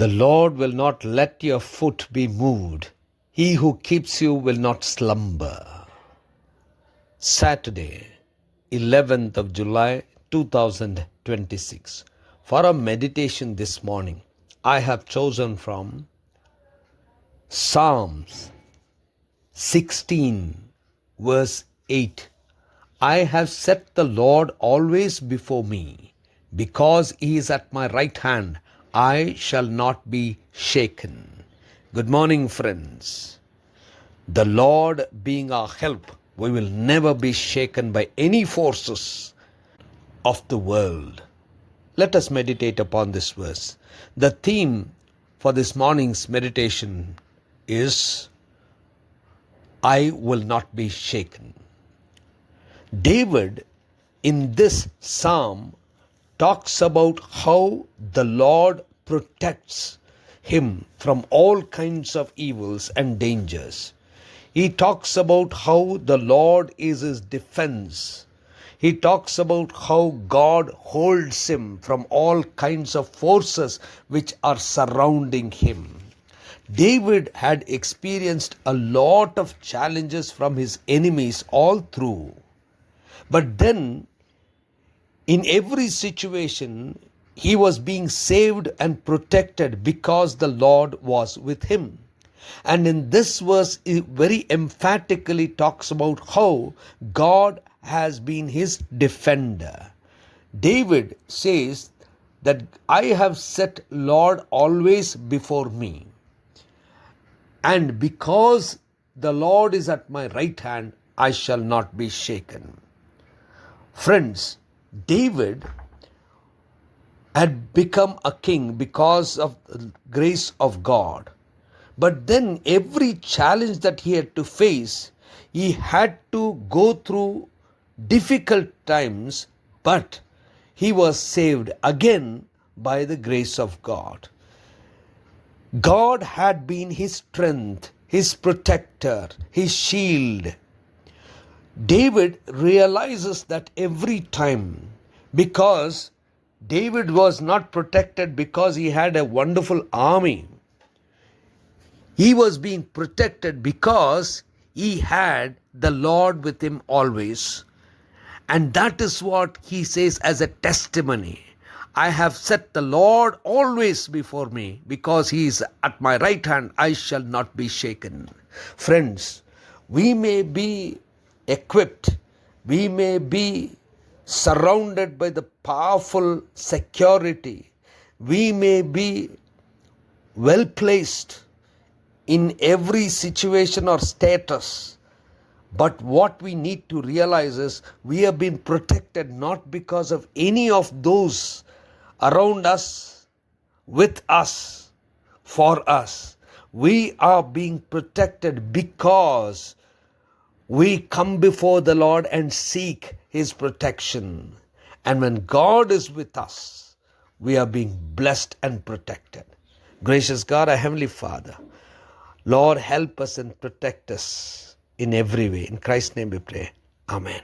The Lord will not let your foot be moved. He who keeps you will not slumber. Saturday, 11th of July 2026. For our meditation this morning, I have chosen from Psalms 16, verse 8. I have set the Lord always before me. Because he is at my right hand, I shall not be shaken. Good morning, friends. The Lord being our help, we will never be shaken by any forces of the world. Let us meditate upon this verse. The theme for this morning's meditation is I will not be shaken. David in this psalm talks about how the Lord protects him from all kinds of evils and dangers. He talks about how the Lord is his defense. He talks about how God holds him from all kinds of forces which are surrounding him. David had experienced a lot of challenges from his enemies all through. But then, in every situation, he was being saved and protected because the Lord was with him. And in this verse, it very emphatically talks about how God has been his defender. David says that I have set Lord always before me. And because the Lord is at my right hand, I shall not be shaken. Friends, David had become a king because of the grace of God. But then every challenge that he had to face, he had to go through difficult times, but he was saved again by the grace of God. God had been his strength, his protector, his shield. David realizes that every time, because David was not protected because he had a wonderful army. He was being protected because he had the Lord with him always. And that is what he says as a testimony. I have set the Lord always before me. Because he is at my right hand, I shall not be shaken. Friends, we may be equipped. We may be surrounded by the powerful security. We may be well placed in every situation or status. But what we need to realize is we have been protected not because of any of those around us, with us, for us. We are being protected because we come before the Lord and seek his protection. And when God is with us, we are being blessed and protected. Gracious God, our Heavenly Father, Lord, help us and protect us in every way. In Christ's name we pray. Amen.